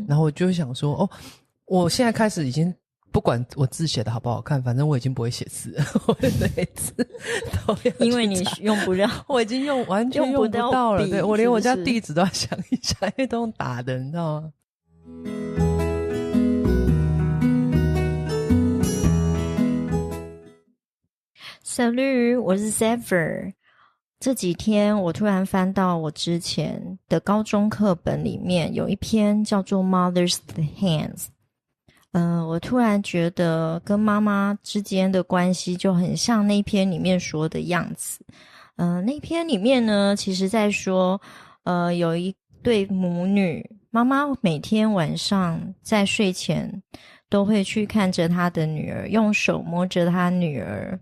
然后我就想说哦，我现在开始已经不管我字写的好不好看，反正我已经不会写字了，我的每次都要因为你用不了，我已经完全用不到了，对，我连我家地址都要想一下，因为都用打的，你知道吗？Salut， 我是 Zephyr。这几天我突然翻到我之前的高中课本里面有一篇叫做 Mother's Hands。我突然觉得跟妈妈之间的关系就很像那篇里面说的样子。那篇里面呢，其实在说有一对母女，妈妈每天晚上在睡前都会去看着她的女儿，用手摸着她女儿，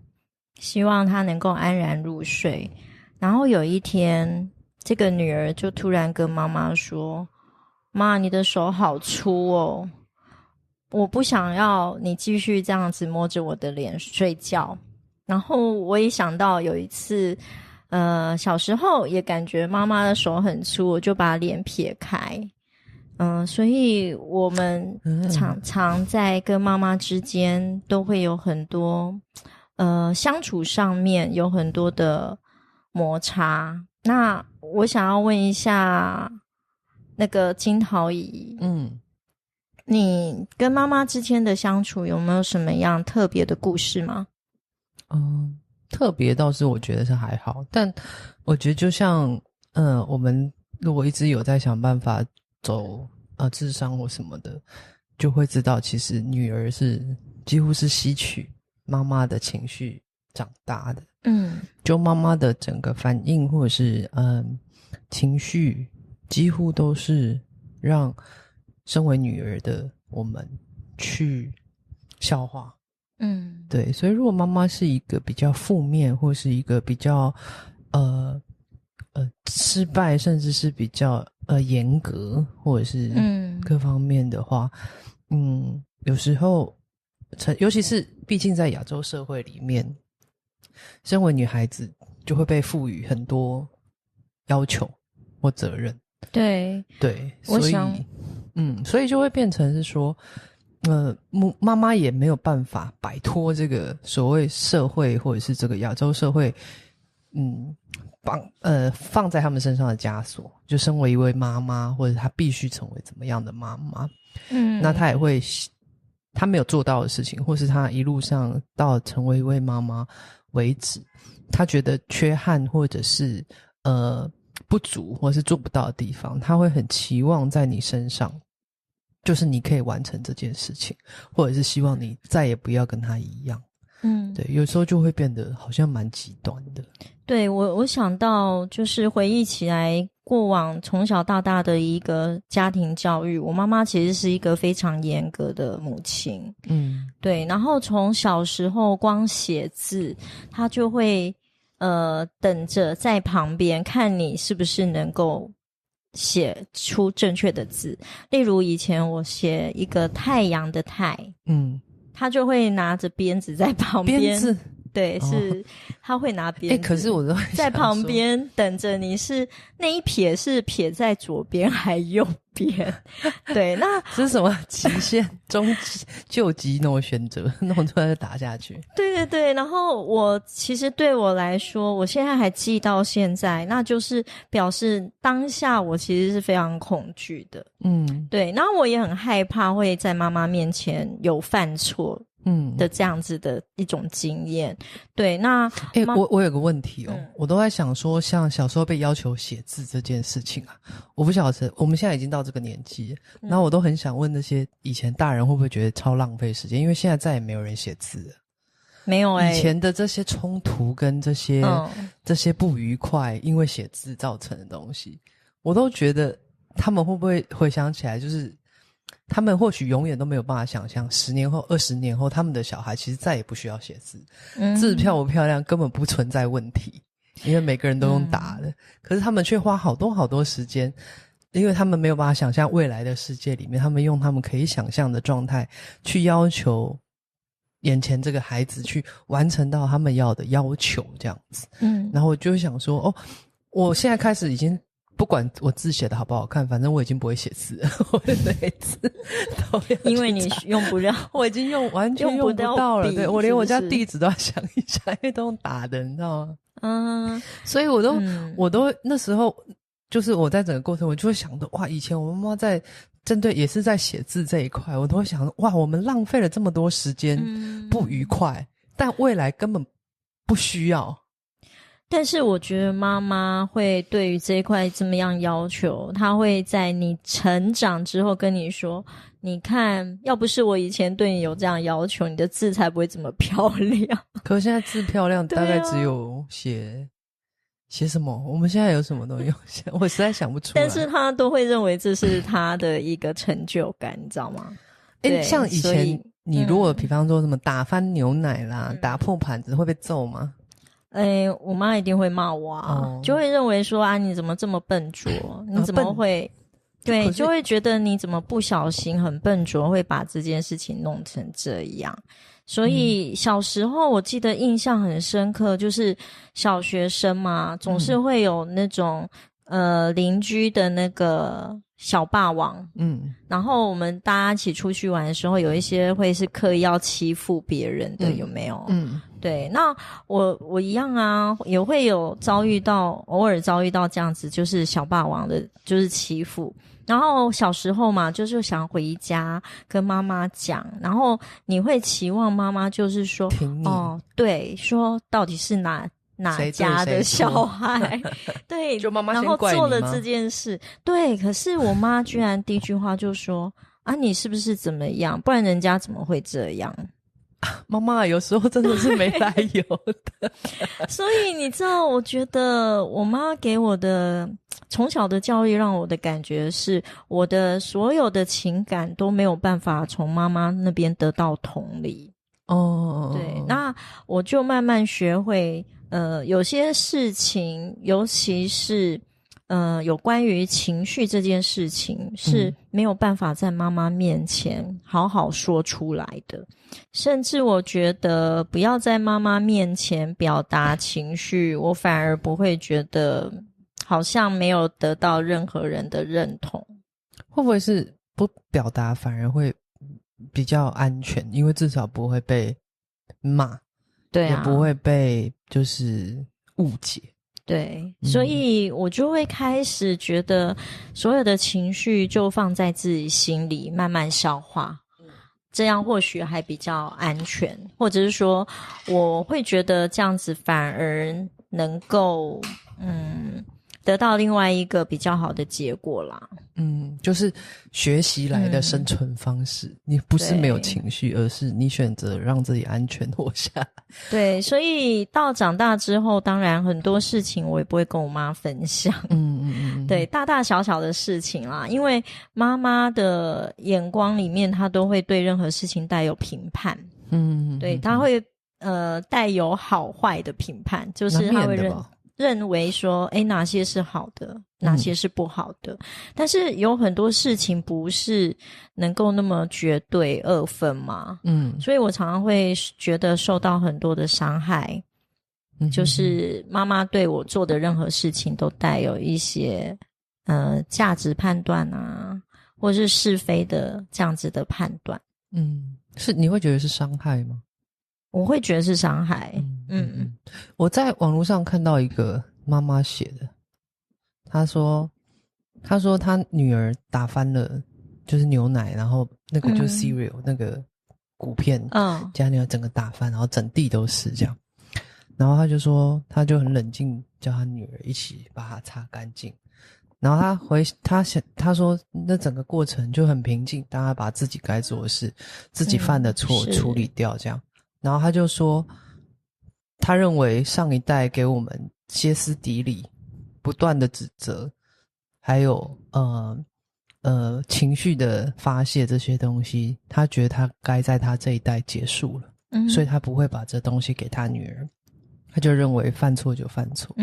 希望她能够安然入睡。然后有一天，这个女儿就突然跟妈妈说：妈，你的手好粗哦，我不想要你继续这样子摸着我的脸睡觉。然后我也想到有一次小时候也感觉妈妈的手很粗，我就把脸撇开。所以我们常常在跟妈妈之间都会有很多相处上面有很多的摩擦。那我想要问一下那个金桃姨，你跟妈妈之间的相处有没有什么样特别的故事吗？特别倒是我觉得是还好，但我觉得就像我们如果一直有在想办法走智商或什么的，就会知道其实女儿是几乎是吸取妈妈的情绪长大的。就妈妈的整个反应或者是情绪几乎都是让身为女儿的我们去消化。对，所以如果妈妈是一个比较负面或是一个比较失败，甚至是比较严格或者是各方面的话，有时候尤其是毕竟在亚洲社会里面，身为女孩子就会被赋予很多要求或责任。对，所以就会变成是说妈妈也没有办法摆脱这个所谓社会或者是这个亚洲社会放在他们身上的枷锁，就身为一位妈妈，或者她必须成为怎么样的妈妈。那她也会她没有做到的事情，或是她一路上到成为一位妈妈为止，她觉得缺憾或者是不足或是做不到的地方，她会很期望在你身上，就是你可以完成这件事情，或者是希望你再也不要跟她一样。对，有时候就会变得好像蛮极端的。对，我想到就是回忆起来过往从小到大的一个家庭教育，我妈妈其实是一个非常严格的母亲。对，然后从小时候光写字，她就会等着在旁边看你是不是能够写出正确的字。例如以前我写一个太阳的太，他就会拿着鞭子在旁边，鞭子，对，是他会拿鞭子。可是我都会在旁边等着你是那一撇是撇在左边还右边。对，那这是什么极限终极救急那种选择，弄出来就打下去。对，然后我其实对我来说，我现在还记到现在，那就是表示当下我其实是非常恐惧的。对，然后我也很害怕会在妈妈面前有犯错的这样子的一种经验。对，那我有个问题哦，我都在想说，像小时候被要求写字这件事情啊，我不晓得我们现在已经到这个年纪，然后我都很想问那些以前大人会不会觉得超浪费时间，因为现在再也没有人写字了。没有以前的这些冲突跟这些不愉快，因为写字造成的东西，我都觉得他们会不会回想起来，就是他们或许永远都没有办法想象10年后20年后他们的小孩其实再也不需要写字，字漂不漂亮根本不存在问题，因为每个人都用打的，可是他们却花好多时间，因为他们没有办法想象未来的世界里面，他们用他们可以想象的状态去要求眼前这个孩子去完成到他们要的要求这样子。然后我就想说我现在开始已经不管我字写的好不好看，反正我已经不会写字了，我的每次都要因为你用不了，我已经完全用不到了，对，我连我家地址都要想一下，因为都用打的，你知道吗？所以我都那时候就是我在整个过程，我就会想到，哇，以前我妈妈在针对也是在写字这一块，我都会想，哇，我们浪费了这么多时间，不愉快，但未来根本不需要。但是我觉得妈妈会对于这一块这么样要求，她会在你成长之后跟你说，你看，要不是我以前对你有这样要求，你的字才不会这么漂亮。可是现在字漂亮，大概只有写什么？我们现在有什么东西？我实在想不出来。但是他都会认为这是他的一个成就感，你知道吗？像以前你如果比方说什么打翻牛奶啦，打破盘子会被揍吗？我妈一定会骂我啊，就会认为说啊，你怎么这么笨拙？你怎么会？对，就会觉得你怎么不小心很笨拙，会把这件事情弄成这样。所以小时候我记得印象很深刻，就是小学生嘛，总是会有那种邻居的那个小霸王，然后我们大家一起出去玩的时候，有一些会是刻意要欺负别人的，有没有？对，那我一样啊，也会有偶尔遭遇到这样子，就是小霸王的，就是欺负。然后小时候嘛，就是想回家跟妈妈讲，然后你会期望妈妈就是说，对，说到底是哪家的小孩，对，就妈妈然后先怪你吗？做了这件事，对。可是我妈居然第一句话就说：“啊，你是不是怎么样？不然人家怎么会这样？”妈妈有时候真的是没来由的。所以你知道，我觉得我妈给我的从小的教育，让我的感觉是，我的所有的情感都没有办法从妈妈那边得到同理。对，那我就慢慢学会。有些事情，尤其是有关于情绪这件事情，是没有办法在妈妈面前好好说出来的。甚至我觉得不要在妈妈面前表达情绪，我反而不会觉得好像没有得到任何人的认同。会不会是不表达反而会比较安全？因为至少不会被骂。对啊，也不会被就是误解。对，所以我就会开始觉得所有的情绪就放在自己心里慢慢消化，这样或许还比较安全，或者是说我会觉得这样子反而能够得到另外一个比较好的结果啦。就是学习来的生存方式，你不是没有情绪，而是你选择让自己安全活下来。对，所以到长大之后，当然很多事情我也不会跟我妈分享。对，大大小小的事情啦，因为妈妈的眼光里面，她都会对任何事情带有评判。对，她会带有好坏的评判，就是她会认为说哪些是好的，哪些是不好的。但是有很多事情不是能够那么绝对二分嘛。所以我常常会觉得受到很多的伤害。就是妈妈对我做的任何事情都带有一些价值判断啊，或是是非的这样子的判断。是你会觉得是伤害吗？我会觉得是伤害。我在网络上看到一个妈妈写的，她说她女儿打翻了就是牛奶，然后那个就是 cereal 那个谷片加牛奶整个打翻，然后整地都是这样。然后她就说她就很冷静叫她女儿一起把它擦干净。然后她说那整个过程就很平静，大家把自己该做的事自己犯的错处理掉这样。然后他就说他认为上一代给我们歇斯底里不断的指责，还有情绪的发泄这些东西，他觉得他该在他这一代结束了。所以他不会把这东西给他女儿，他就认为犯错就犯错，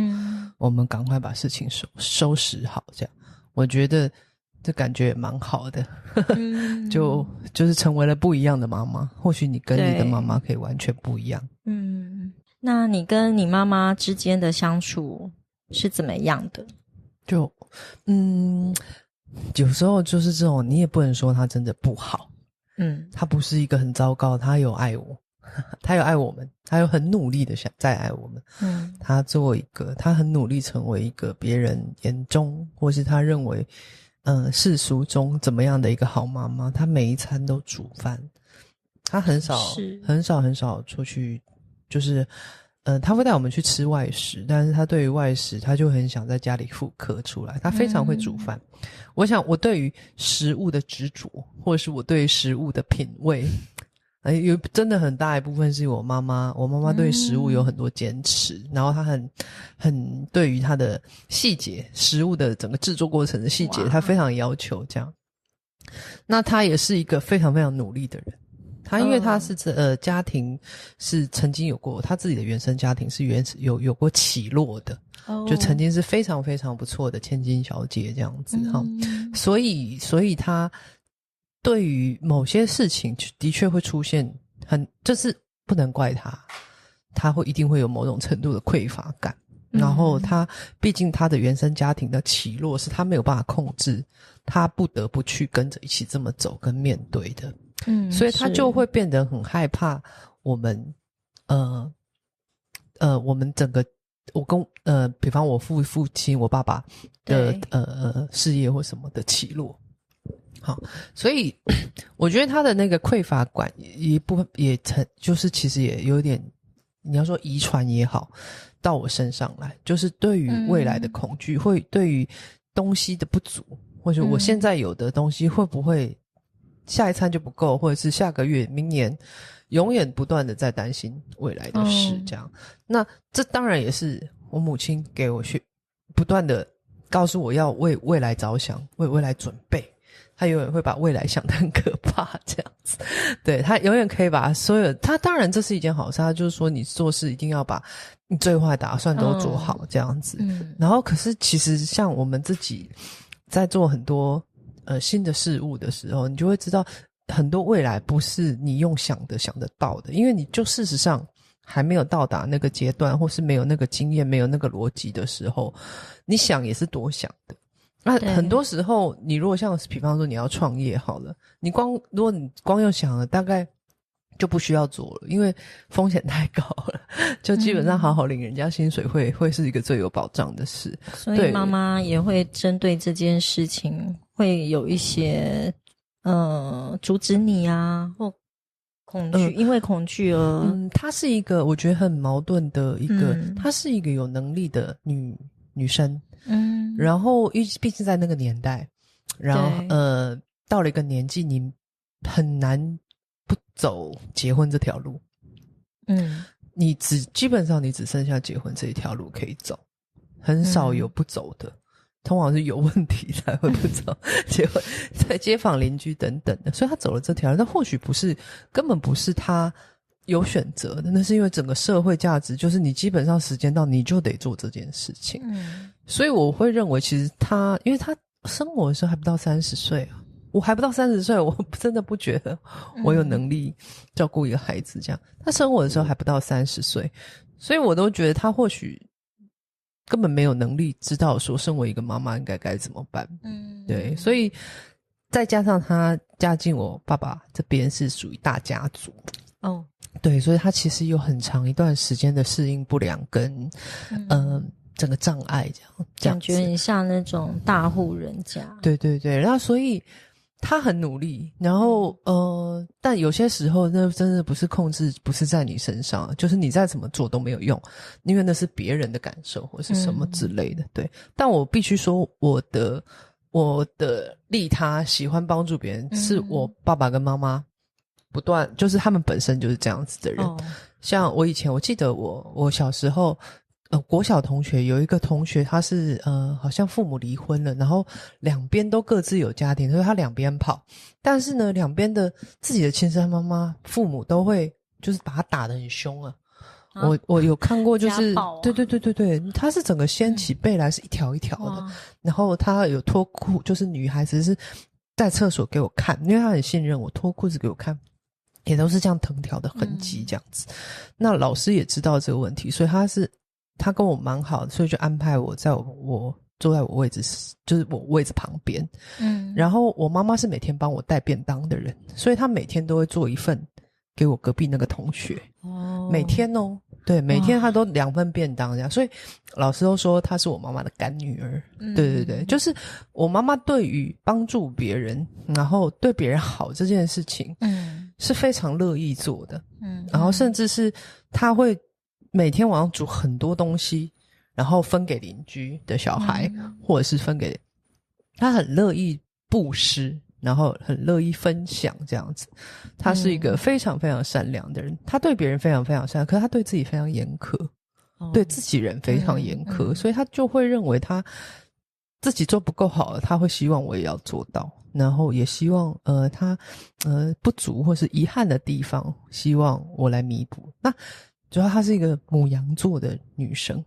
我们赶快把事情收拾好这样。我觉得这感觉也蛮好的。就是成为了不一样的妈妈，或许你跟你的妈妈可以完全不一样。那你跟你妈妈之间的相处是怎么样的？就有时候就是这种，你也不能说他真的不好。他不是一个很糟糕，他有爱我，他有爱我们，他有很努力的想再爱我们。他做一个，他很努力成为一个别人眼中或是他认为世俗中怎么样的一个好妈妈。他每一餐都煮饭，他很少出去，就是他会带我们去吃外食，但是他对于外食他就很想在家里复刻出来。他非常会煮饭。我想我对于食物的执着，或者是我对食物的品味，有真的很大一部分是我妈妈对食物有很多坚持，然后她很对于她的细节，食物的整个制作过程的细节，她非常要求这样。那她也是一个非常非常努力的人。他因为他是家庭是曾经有过他自己的原生家庭是有过起落的，就曾经是非常非常不错的千金小姐这样子哈。所以他对于某些事情的确会出现就是不能怪他一定会有某种程度的匮乏感。然后他毕竟他的原生家庭的起落是他没有办法控制，他不得不去跟着一起这么走跟面对的。所以他就会变得很害怕我们我们整个比方我父亲我爸爸的事业或什么的起落。好，所以我觉得他的那个匮乏感一部分就是其实也有点，你要说遗传也好，到我身上来，就是对于未来的恐惧，会对于东西的不足，或者我现在有的东西会不会下一餐就不够，或者是下个月明年永远不断的在担心未来的事这样。那这当然也是我母亲给我不断的告诉我要为未来着想，为未来准备。他永远会把未来想得很可怕这样子。对，他永远可以把所有，他当然这是一件好事，他就是说你做事一定要把你最坏打算都做好这样子。然后可是其实像我们自己在做很多新的事物的时候，你就会知道很多未来不是你用想得到的，因为你就事实上还没有到达那个阶段，或是没有那个经验，没有那个逻辑的时候，你想也是多想的。那很多时候你如果像比方说你要创业好了，如果你光用想了，大概就不需要做了，因为风险太高了，就基本上好好领人家薪水会是一个最有保障的事。所以妈妈也会针对这件事情会有一些阻止你啊，或恐惧，因为恐惧而她是一个我觉得很矛盾的一个，她是一个有能力的女生。然后毕竟在那个年代，然后到了一个年纪，你很难不走结婚这条路。基本上你只剩下结婚这一条路可以走，很少有不走的，通常是有问题才会不走结婚，在街坊邻居等等的，所以他走了这条路，但或许根本不是他有选择的，那是因为整个社会价值就是你基本上时间到你就得做这件事情。所以我会认为其实因为他生我的时候还不到30岁啊，我还不到30岁，我真的不觉得我有能力照顾一个孩子这样。他生我的时候还不到30岁，所以我都觉得他或许根本没有能力知道说身为一个妈妈应该怎么办。对，所以再加上他嫁进我爸爸这边是属于大家族。对，所以他其实有很长一段时间的适应不良跟整个障碍这样感觉很像那种大户人家。对对对，然后所以他很努力，然后但有些时候那真的不是控制，不是在你身上，就是你再怎么做都没有用，因为那是别人的感受或是什么之类的。对，但我必须说我的利他喜欢帮助别人，是我爸爸跟妈妈不断，就是他们本身就是这样子的人。像我以前我记得我小时候国小同学有一个同学，他是好像父母离婚了，然后两边都各自有家庭，所以他两边跑，但是呢两边的自己的亲生妈妈父母都会就是把他打得很凶啊。我有看过，就是对，他是整个掀起背来是一条一条的，然后他有脱裤，就是女孩子是在厕所给我看，因为他很信任我，脱裤子给我看也都是这样藤条的痕迹这样子。那老师也知道这个问题，所以他跟我蛮好的，所以就安排我在我坐在我位置，就是我位置旁边。然后我妈妈是每天帮我带便当的人，所以她每天都会做一份给我隔壁那个同学。每天哦，对，每天她都2份便当这样，所以老师都说她是我妈妈的干女儿。对对对，就是我妈妈对于帮助别人，然后对别人好这件事情，是非常乐意做的。然后甚至是她会每天晚上煮很多东西，然后分给邻居的小孩，或者是分给他，很乐意布施，然后很乐意分享这样子。他是一个非常非常善良的人，他对别人非常非常善良，可是他对自己非常严苛，对自己人非常严苛，所以他就会认为他自己做不够好了，他会希望我也要做到，然后也希望他不足或是遗憾的地方，希望我来弥补。那主要她是一个牡羊座的女生，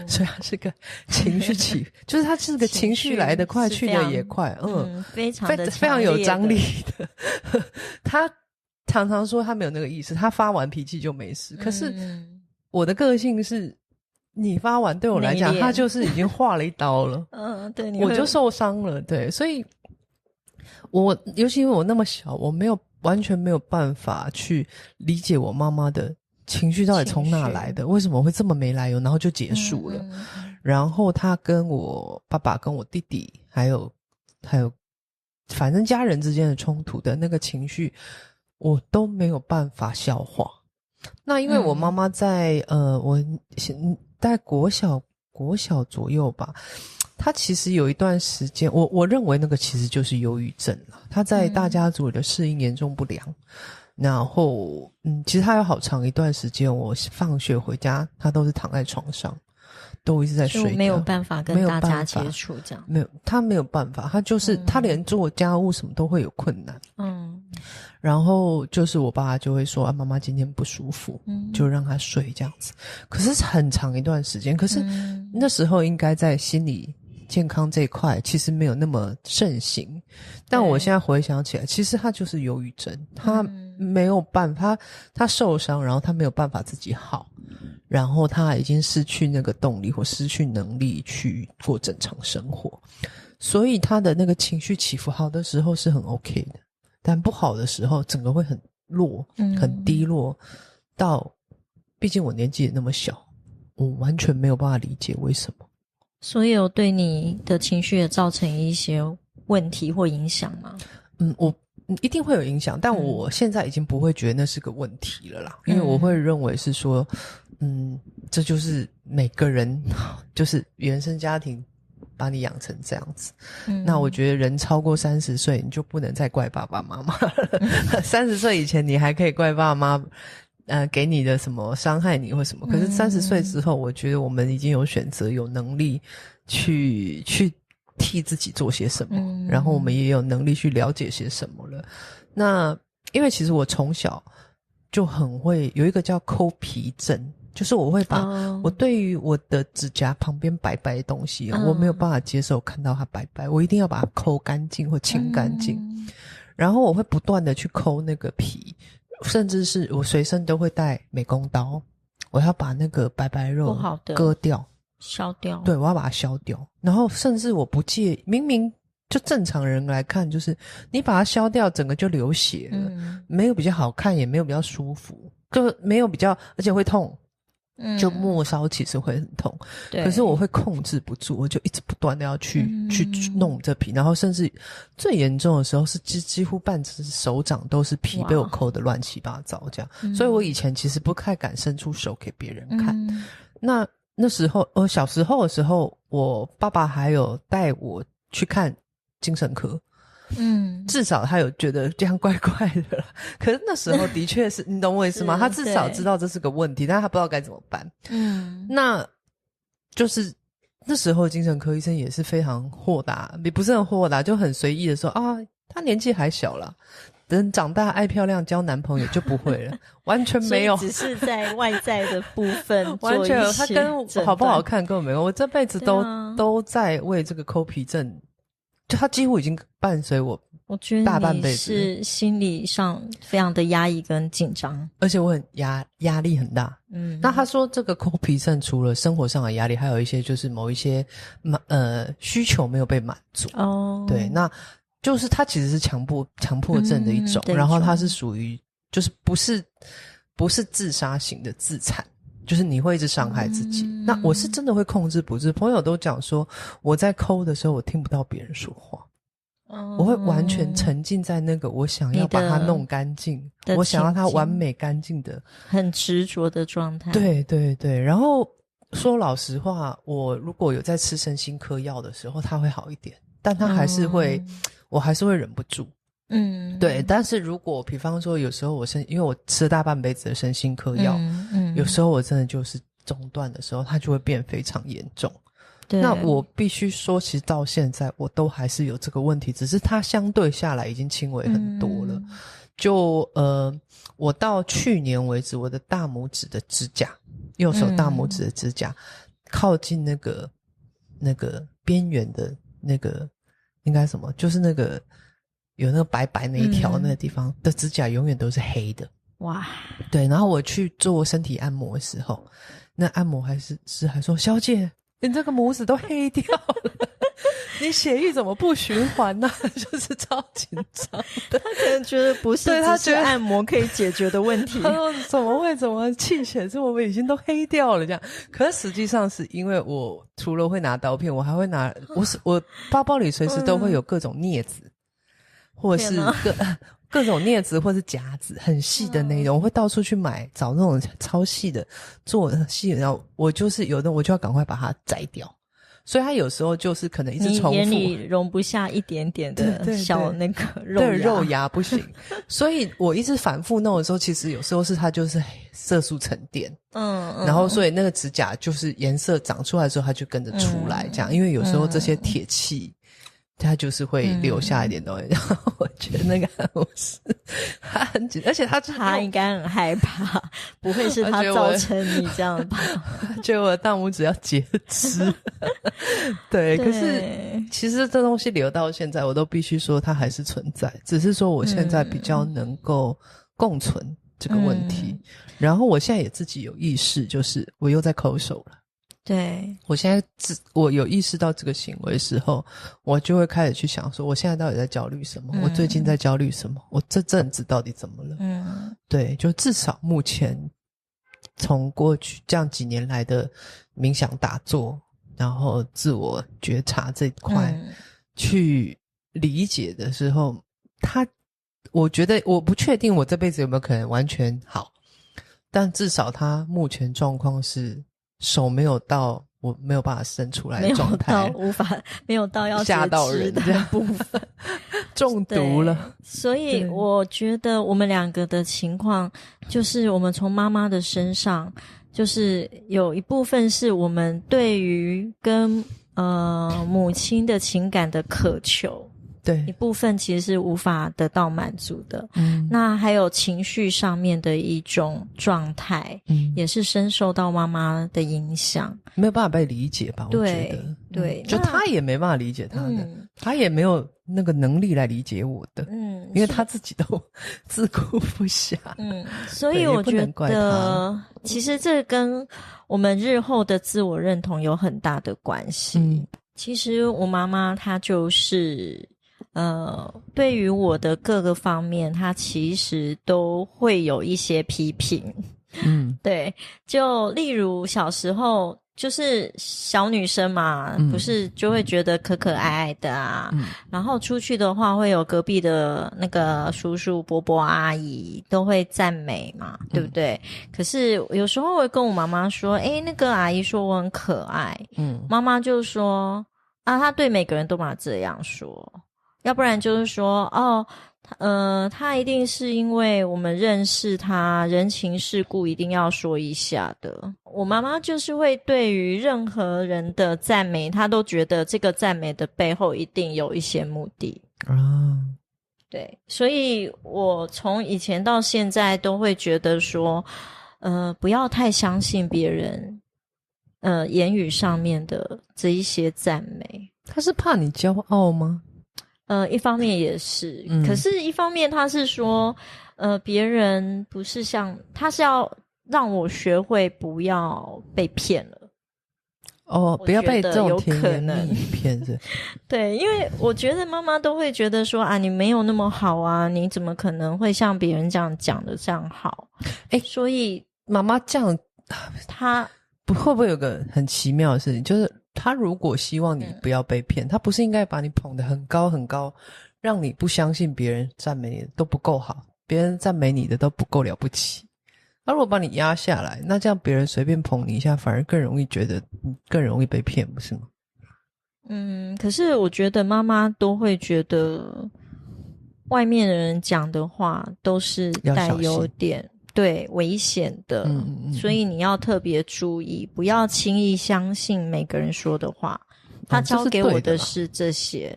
所以她是个情绪起就是她是个情绪来得快去得也快，非常的非常有张力的。她常常说她没有那个意思，她发完脾气就没事。可是我的个性是，你发完对我来讲，她就是已经划了一刀了，对，我就受伤了。对，所以我尤其因为我那么小，我完全没有办法去理解我妈妈的情绪到底从哪来的，为什么会这么没来由，然后就结束了。然后他跟我爸爸跟我弟弟还有反正家人之间的冲突的那个情绪，我都没有办法消化。那因为我妈妈在我大概国小左右吧，她其实有一段时间，我认为那个其实就是忧郁症了。她在大家族的适应严重不良。然后其实他有好长一段时间，我放学回家他都是躺在床上，都一直在睡觉，没有办法跟大家接触这样。他没有办法，他就是他连做家务什么都会有困难。然后就是我爸就会说妈妈今天不舒服，就让他睡这样子。可是很长一段时间，可是那时候应该在心理健康这一块其实没有那么盛行，但我现在回想起来，其实他就是忧郁症，他没有办法，他受伤，然后他没有办法自己好，然后他已经失去那个动力或失去能力去过正常生活，所以他的那个情绪起伏好的时候是很 OK 的，但不好的时候整个会很弱，很低落，到毕竟我年纪也那么小，我完全没有办法理解为什么。所以有对你的情绪也造成一些问题或影响吗？我一定会有影响，但我现在已经不会觉得那是个问题了啦，因为我会认为是说这就是每个人就是原生家庭把你养成这样子。那我觉得人超过30岁你就不能再怪爸爸妈妈了30岁以前你还可以怪爸妈给你的什么伤害你或什么，可是30岁之后我觉得我们已经有选择有能力去替自己做些什么，然后我们也有能力去了解些什么了。那因为其实我从小就很会有一个叫抠皮症，就是我会把我对于我的指甲旁边白白的东西我没有办法接受看到它白白，我一定要把它抠干净或清干净，然后我会不断的去抠那个皮，甚至是我随身都会带美工刀，我要把那个白白肉割掉消掉，对，我要把它消掉。然后甚至我不介意，明明就正常人来看，就是你把它消掉整个就流血了，没有比较好看，也没有比较舒服，就没有比较，而且会痛，就末梢其实会很痛，可是我会控制不住，我就一直不断的要去弄这皮，然后甚至最严重的时候是几乎半只手掌都是皮被我抠得乱七八糟这样，所以我以前其实不太敢伸出手给别人看。那时候小时候的时候，我爸爸还有带我去看精神科，至少他有觉得这样怪怪的啦。可是那时候的确是你懂我意思吗？他至少知道这是个问题，但他不知道该怎么办。那就是那时候精神科医生也是非常豁达，也不是很豁达，就很随意的说他年纪还小啦，等长大爱漂亮交男朋友就不会了完全没有，只是在外在的部分完全有，他跟好不好看根本没有，我这辈子都在为这个抠皮症，就他几乎已经伴随我我觉得大半辈子你是心理上非常的压抑跟紧张，而且我很压力很大。那他说这个抠皮症除了生活上的压力，还有一些就是某一些需求没有被满足。对，那就是它其实是强迫症的一种，然后它是属于就是不是自杀型的自残，就是你会一直伤害自己。那我是真的会控制不住，朋友都讲说我在抠的时候我听不到别人说话。我会完全沉浸在那个我想要把它弄干净，我想要它完美干净的很执着的状态。对对对，然后说老实话，我如果有在吃身心科药的时候它会好一点，但它还是会我还是会忍不住。对，但是如果比方说有时候因为我吃了大半辈子的身心科药，有时候我真的就是中断的时候它就会变非常严重。那我必须说其实到现在我都还是有这个问题，只是它相对下来已经轻微很多了。就我到去年为止，我的大拇指的指甲，右手大拇指的指甲靠近那个边缘的那个应该什么，就是那个有那个白白那一条那个地方的指甲永远都是黑的。哇，对，然后我去做身体按摩的时候，那按摩还说小姐你这个拇指都黑掉了你血液怎么不循环呢就是超紧张的。他可能觉得不是只是按摩可以解决的问题他说怎么气血是我们已经都黑掉了这样。可是实际上是因为我除了会拿刀片，我还会拿我包包里随时都会有各种镊子或者是各种镊子或是夹子，很细的那种，我会到处去找那种超细的做细的，然后我就是有的我就要赶快把它摘掉，所以它有时候就是可能一直重复，你眼里容不下一点点的小那个肉芽，对肉芽不行所以我一直反复弄的时候，其实有时候是它就是色素沉淀，然后所以那个指甲就是颜色长出来的时候它就跟着出来这样，因为有时候这些铁器它就是会留下一点东西，然后我觉得那个按摩师他很紧，而且他应该很害怕，不会是他造成你这样吧？觉得我的大拇指要截肢对，可是其实这东西留到现在，我都必须说它还是存在，只是说我现在比较能够共存这个问题，然后我现在也自己有意识，就是我又在抠手了。对，我现在我有意识到这个行为的时候，我就会开始去想说我现在到底在焦虑什么，我最近在焦虑什么，我这阵子到底怎么了。对，就至少目前从过去这样几年来的冥想打坐，然后自我觉察这一块去理解的时候，我觉得我不确定我这辈子有没有可能完全好，但至少他目前状况是手没有到我没有办法伸出来的状态，没有到要吓到人的部分中毒了。所以我觉得我们两个的情况就是我们从妈妈的身上，就是有一部分是我们对于跟母亲的情感的渴求，对，一部分其实是无法得到满足的。那还有情绪上面的一种状态，也是深受到妈妈的影响，没有办法被理解吧？我觉得，对，就他也没办法理解他的，他也没有那个能力来理解我的，因为他自己都自顾不暇。所以我觉得，其实这跟我们日后的自我认同有很大的关系。其实我妈妈她就是对于我的各个方面，她其实都会有一些批评。对，就例如小时候就是小女生嘛，不是就会觉得可可爱爱的啊，然后出去的话会有隔壁的那个叔叔伯伯阿姨都会赞美嘛，对不对？可是有时候会跟我妈妈说，那个阿姨说我很可爱，妈妈就说啊，她对每个人都嘛这样说，要不然就是说他一定是因为我们认识他，人情世故一定要说一下的。我妈妈就是会对于任何人的赞美，她都觉得这个赞美的背后一定有一些目的。对，所以我从以前到现在都会觉得说，不要太相信别人，言语上面的这一些赞美。他是怕你骄傲吗？一方面也是，可是一方面他是说，别人不是他是要让我学会不要被骗了。不要被这种甜言有可能蜜语骗是对，因为我觉得妈妈都会觉得说啊，你没有那么好啊，你怎么可能会像别人这样讲的这样好？所以妈妈这样，她会不会有个很奇妙的事情，就是她如果希望你不要被骗，她不是应该把你捧得很高很高，让你不相信别人赞美你的都不够好，别人赞美你的都不够了不起。他如果把你压下来，那这样别人随便捧你一下，反而更容易觉得你更容易被骗，不是吗？可是我觉得妈妈都会觉得外面的人讲的话都是带有点对危险的，所以你要特别注意，不要轻易相信每个人说的话。他教给我的是这些，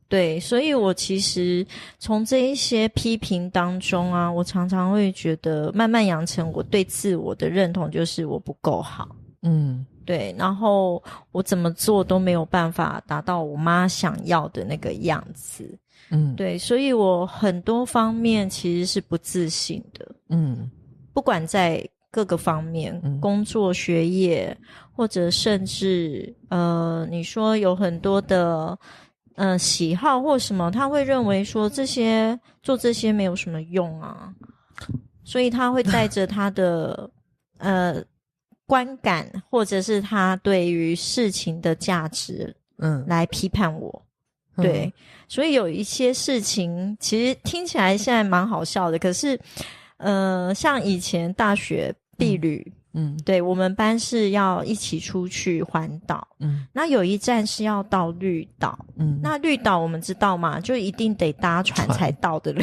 对，所以我其实从这一些批评当中啊，我常常会觉得慢慢养成我对自我的认同，就是我不够好，对，然后我怎么做都没有办法达到我妈想要的那个样子，对，所以我很多方面其实是不自信的，不管在各个方面，工作、学业，或者甚至你说有很多的喜好或什么，他会认为说做这些没有什么用啊，所以他会带着他的观感，或者是他对于事情的价值来批判我。对，所以有一些事情其实听起来现在蛮好笑的，可是像以前大学毕旅，对，我们班是要一起出去环岛，那有一站是要到绿岛，那绿岛我们知道嘛，就一定得搭船才到得了，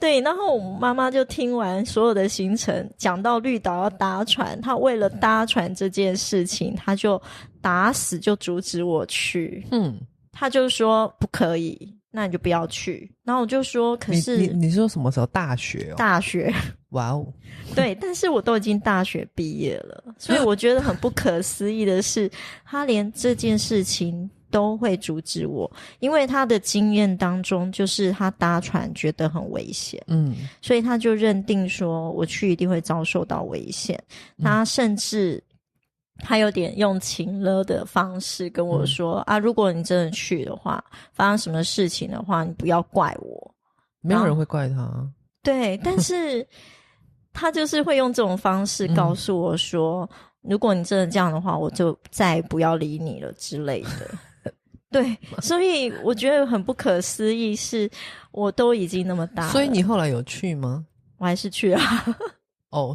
对，然后我妈妈就聽完所有的行程，讲到绿岛要搭船，她为了搭船这件事情，她就打死就阻止我去，她就说不可以，那你就不要去。然后我就说，可是你说什么时候？大学哦？大学。哇哦！对，但是我都已经大学毕业了，所以我觉得很不可思议的是，他连这件事情都会阻止我，因为他的经验当中，就是他搭船觉得很危险，所以他就认定说我去一定会遭受到危险。他甚至他有点用情勒的方式跟我说，啊，如果你真的去的话，发生什么事情的话，你不要怪我。没有人会怪他。对，但是他就是会用这种方式告诉我说，如果你真的这样的话，我就再也不要理你了之类的。对，所以我觉得很不可思议，是我都已经那么大了。所以你后来有去吗？我还是去啊。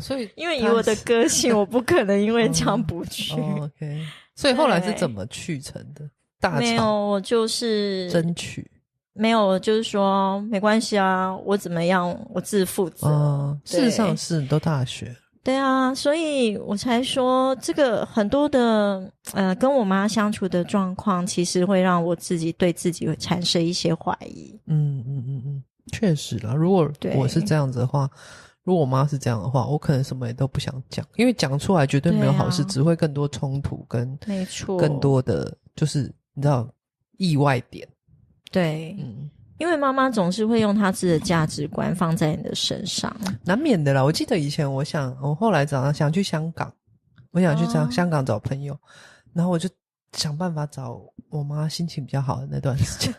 所以因为以我的个性，我不可能因为这样不去。OK， 所以后来是怎么去成的？大吵？没有，我就是争取。没有，就是说没关系啊，我怎么样，我自负责。事实上是都大学。对啊，所以我才说这个很多的跟我妈相处的状况，其实会让我自己对自己会产生一些怀疑。确实啦，如果我是这样子的话，如果我妈是这样的话，我可能什么也都不想讲，因为讲出来绝对没有好事，只会更多冲突跟没错，更多的就是你知道意外点。对，因为妈妈总是会用她自己的价值观放在你的身上，难免的啦。我记得以前我后来想去香港，我想去香港找朋友，然后我就想办法找我妈心情比较好的那段时间。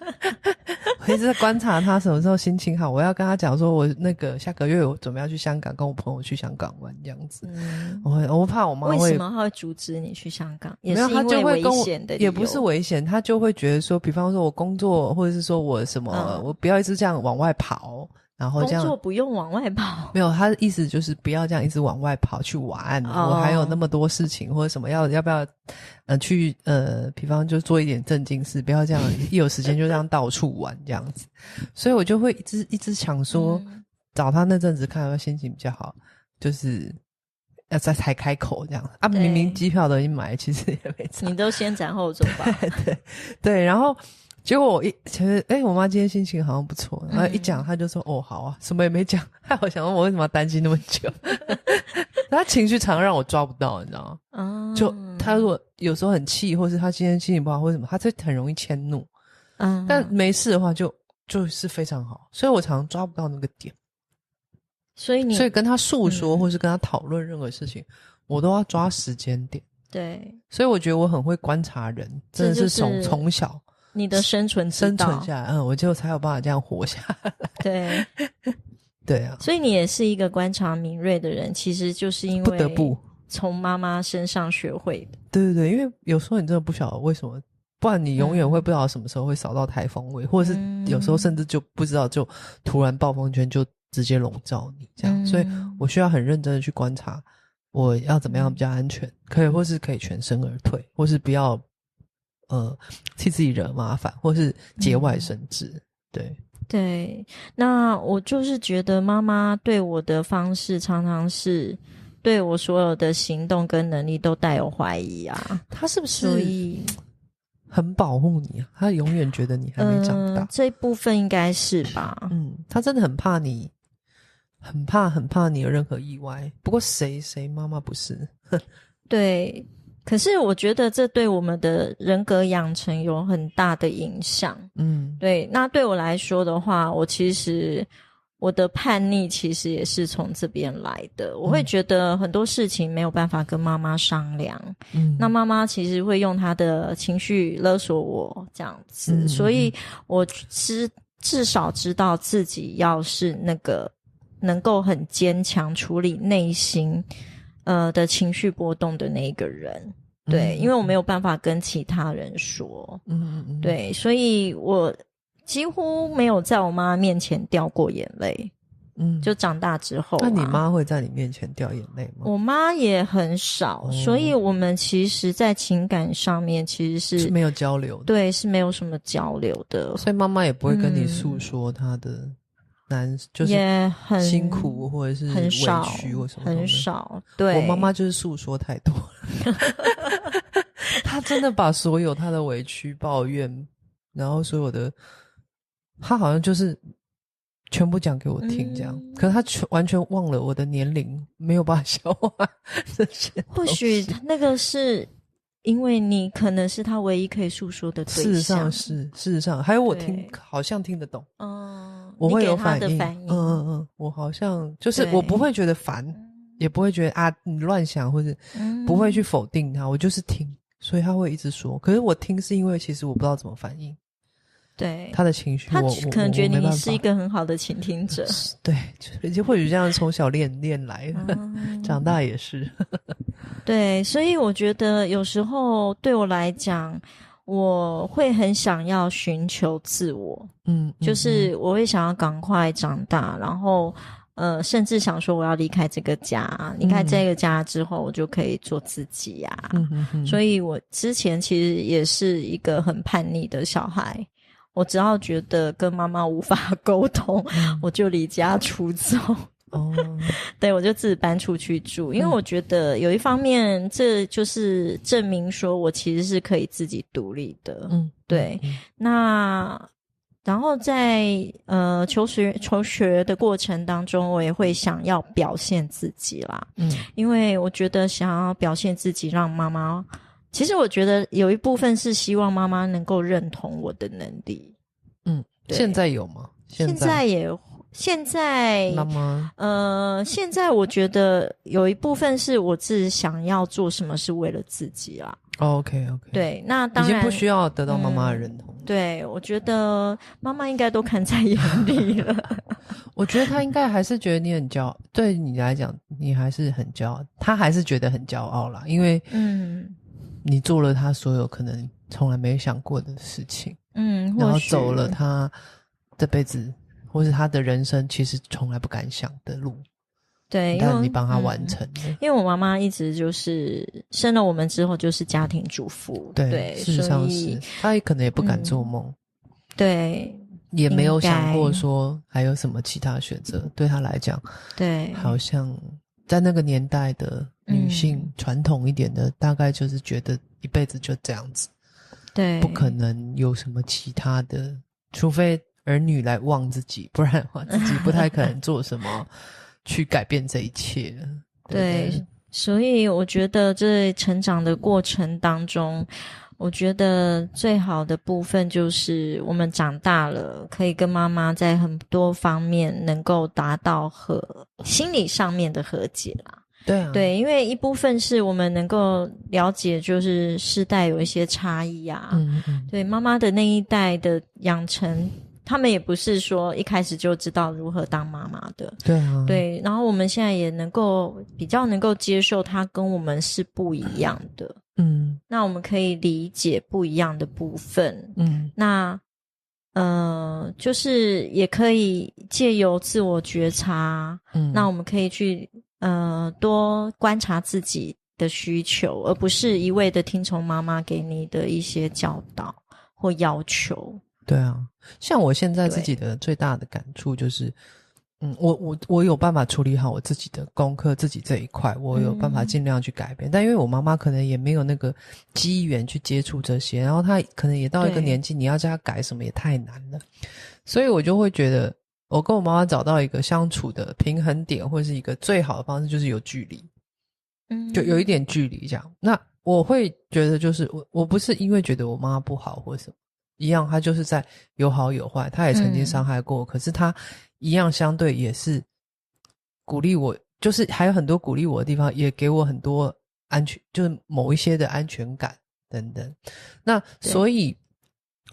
我一直在观察她什么时候心情好，我要跟她讲说我那个下个月我准备要去香港，跟我朋友去香港玩这样子。我怕我妈会。为什么她会阻止你去香港？也是因为危险的理由。也不是危险，她就会觉得说，比方说我工作，或者是说我什么，我不要一直这样往外跑。然后这样工作不用往外跑，没有，他的意思就是不要这样一直往外跑去玩。我还有那么多事情或者什么要不要去比方就做一点正经事，不要这样一有时间就这样到处玩这样子。所以我就会一直想说，找他那阵子看要心情比较好，就是要才开口这样啊。明明机票都已经买，其实也没差。你都先斩后奏吧。对，然后。结果我觉得我妈今天心情好像不错，然后一讲她就说好啊，什么也没讲。害我想说我为什么要担心那么久。她情绪常让我抓不到，你知道吗？就她如果有时候很气，或是她今天心情不好或什么，她就很容易迁怒。但没事的话就是非常好，所以我常常抓不到那个点。所以跟他诉说，或是跟他讨论任何事情，我都要抓时间点。对，所以我觉得我很会观察人，真的是从小你的生存下来，我就才有办法这样活下来。对，对啊，所以你也是一个观察敏锐的人，其实就是因为不得不从妈妈身上学会的。对对对，因为有时候你真的不晓得为什么，不然你永远会不知道什么时候会扫到台风尾，或者是有时候甚至就不知道，就突然暴风圈就直接笼罩你这样。所以我需要很认真的去观察我要怎么样比较安全，可以或是可以全身而退，或是不要替自己惹麻烦，或是节外生枝。对，那我就是觉得妈妈对我的方式常常是对我所有的行动跟能力都带有怀疑啊。她是不是所以很保护你啊？她永远觉得你还没长大，这一部分应该是吧。她真的很怕你，很怕你有任何意外。不过谁妈妈不是？对，可是我觉得这对我们的人格养成有很大的影响。对，那对我来说的话，其实我的叛逆其实也是从这边来的。我会觉得很多事情没有办法跟妈妈商量，那妈妈其实会用她的情绪勒索我这样子，所以我至少知道自己要是那个能够很坚强处理内心的情绪波动的那一个人。对，因为我没有办法跟其他人说。对，所以我几乎没有在我妈面前掉过眼泪。就长大之后那你妈会在你面前掉眼泪吗？我妈也很少，所以我们其实在情感上面其实是没有交流的。对，是没有什么交流的。所以妈妈也不会跟你诉说她的就是也很辛苦或者是委屈或什么很少。对，我妈妈就是诉说太多了她真的把所有她的委屈抱怨，然后所有的她好像就是全部讲给我听这样。可是她完全忘了我的年龄没有办法消化这些。或许那个是因为你可能是她唯一可以诉说的对象。事实上还有我好像听得懂。我会有反应。我好像就是我不会觉得烦，也不会觉得你乱想，或者不会去否定他，我就是听，所以他会一直说。可是我听是因为其实我不知道怎么反应。对，他的情绪，他可能觉得你是一个很好的倾听者。对，就或许这样从小练来的，长大也是。对，所以我觉得有时候对我来讲，我会很想要寻求自我。就是我会想要赶快长大，然后甚至想说我要离开这个家，离开这个家之后我就可以做自己啊。所以我之前其实也是一个很叛逆的小孩，我只要觉得跟妈妈无法沟通，我就离家出走。对，我就自己搬出去住，因为我觉得有一方面这就是证明说我其实是可以自己独立的。对。那然后在求学的过程当中，我也会想要表现自己啦。因为我觉得想要表现自己让妈妈，其实我觉得有一部分是希望妈妈能够认同我的能力。现在有吗？现在妈妈现在我觉得有一部分是我自己想要做什么是为了自己啦。OK。对，那当然已经不需要得到妈妈的认同。对，我觉得妈妈应该都看在眼里了。我觉得她应该还是觉得你很骄傲，对你来讲你还是很骄傲，她还是觉得很骄傲啦，因为你做了她所有可能从来没想过的事情。然后走了她这辈子或是她的人生其实从来不敢想的路。对，但你帮她完成了。因为我妈妈一直就是生了我们之后就是家庭主妇。对，事实上是她可能也不敢做梦。对，也没有想过说还有什么其他选择。对她来讲，对，好像在那个年代的女性传统一点的，大概就是觉得一辈子就这样子。对，不可能有什么其他的，除非儿女来望自己，不然的话自己不太可能做什么去改变这一切。对，所以我觉得这成长的过程当中，我觉得最好的部分就是我们长大了，可以跟妈妈在很多方面能够达到心理上面的和解啦。对啊，对，因为一部分是我们能够了解，就是世代有一些差异啊。对，妈妈的那一代的养成，他们也不是说一开始就知道如何当妈妈的。对啊，对，然后我们现在也比较能够接受她跟我们是不一样的。那我们可以理解不一样的部分。那就是也可以借由自我觉察，那我们可以去多观察自己的需求，而不是一味的听从妈妈给你的一些教导或要求。对啊，像我现在自己的最大的感触就是我有办法处理好我自己的功课，自己这一块我有办法尽量去改变，但因为我妈妈可能也没有那个机缘去接触这些，然后她可能也到一个年纪，你要叫她改什么也太难了，所以我就会觉得我跟我妈妈找到一个相处的平衡点，或是一个最好的方式就是有距离，就有一点距离这样。那我会觉得就是我不是因为觉得我妈妈不好或什么一样，她就是在有好有坏，她也曾经伤害过可是她一样相对也是鼓励我，就是还有很多鼓励我的地方，也给我很多安全，就是某一些的安全感等等。那所以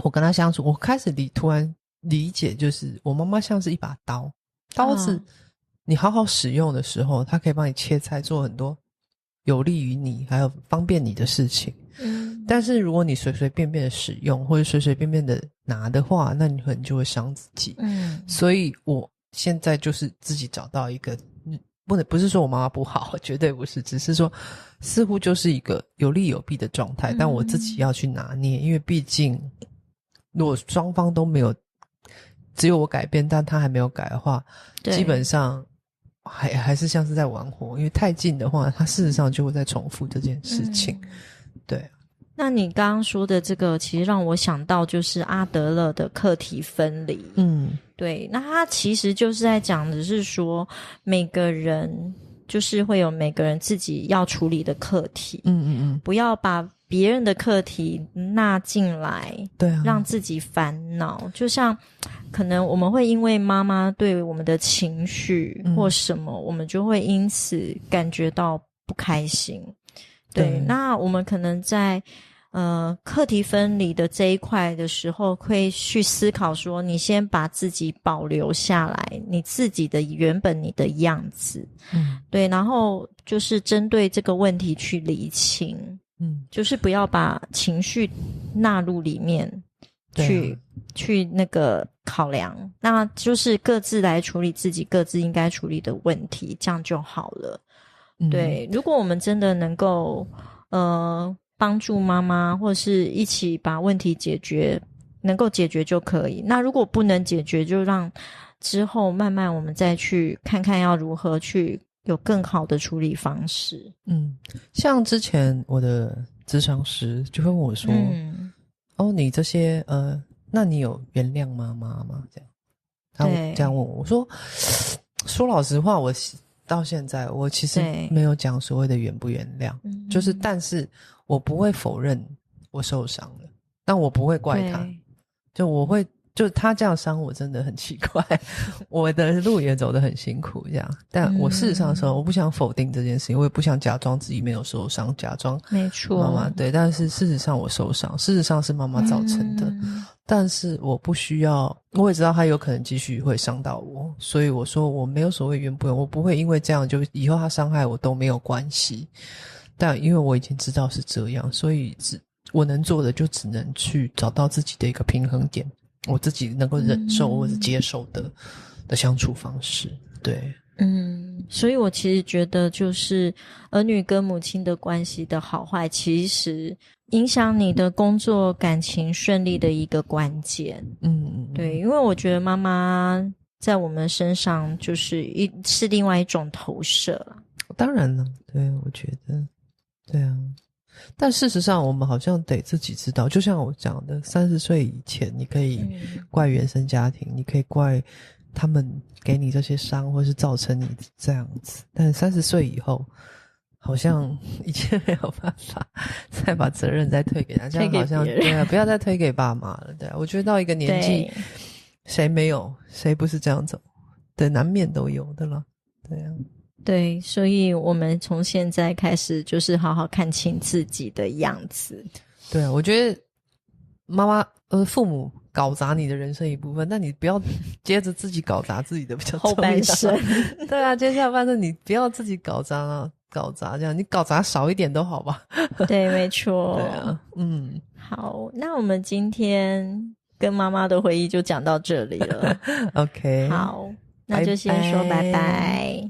我跟她相处，我开始突然理解，就是我妈妈像是一把刀，刀子你好好使用的时候，它可以帮你切菜，做很多有利于你还有方便你的事情。但是如果你随随便便的使用或者随随便便的拿的话，那你可能就会伤自己。所以我现在就是自己找到一个不是说我妈妈不好，绝对不是，只是说似乎就是一个有利有弊的状态，但我自己要去拿捏，因为毕竟如果双方都没有，只有我改变但他还没有改的话，基本上还是像是在玩火，因为太近的话，他事实上就会在重复这件事情。对，那你刚刚说的这个其实让我想到就是阿德勒的课题分离。对，那他其实就是在讲的是说每个人就是会有每个人自己要处理的课题。不要把别人的课题纳进来，对啊，让自己烦恼。就像可能我们会因为妈妈对我们的情绪或什么，我们就会因此感觉到不开心。对，那我们可能在课题分离的这一块的时候，会去思考说，你先把自己保留下来，你自己的原本你的样子。对，然后就是针对这个问题去厘清。就是不要把情绪纳入里面去那个考量，那就是各自来处理自己各自应该处理的问题，这样就好了。对，如果我们真的能够帮助妈妈或是一起把问题解决，能够解决就可以。那如果不能解决，就让之后慢慢我们再去看看要如何去有更好的处理方式。像之前我的咨商师就会问我说你这些那你有原谅妈妈吗？这样他这样问我，我说老实话，我到现在我其实没有讲所谓的原不原谅，就是但是我不会否认我受伤了，但我不会怪他，就他这样伤我真的很奇怪，我的路也走得很辛苦这样，但我事实上说我不想否定这件事情，我也不想假装自己没有受伤，假装没错妈妈对，但是事实上我受伤，事实上是妈妈造成的，但是我不需要，我也知道他有可能继续会伤到我，所以我说我没有所谓原不原，我不会因为这样就以后他伤害我都没有关系，但因为我已经知道是这样，所以我能做的就只能去找到自己的一个平衡点，我自己能够忍受或者接受的相处方式。对，所以我其实觉得就是儿女跟母亲的关系的好坏，其实影响你的工作感情顺利的一个关键。对，因为我觉得妈妈在我们身上就是另外一种投射啦。当然了，对，我觉得对啊，但事实上我们好像得自己知道，就像我讲的30岁以前你可以怪原生家庭，你可以怪他们给你这些伤或是造成你这样子，但30岁以后好像已经没有办法再把责任再推给他，这样好像推给别人对啊，不要再推给爸妈了。对啊，我觉得到一个年纪，谁没有，谁不是这样走？对，难免都有的了。对啊，对，所以我们从现在开始就是好好看清自己的样子。对啊，我觉得妈妈父母搞砸你的人生一部分，但你不要接着自己搞砸自己的比较重要。后半生对啊，接下半生你不要自己搞砸这样，你搞砸少一点都好吧。对，没错。对啊，好，那我们今天跟妈妈的回忆就讲到这里了。OK，好，那就先说拜拜。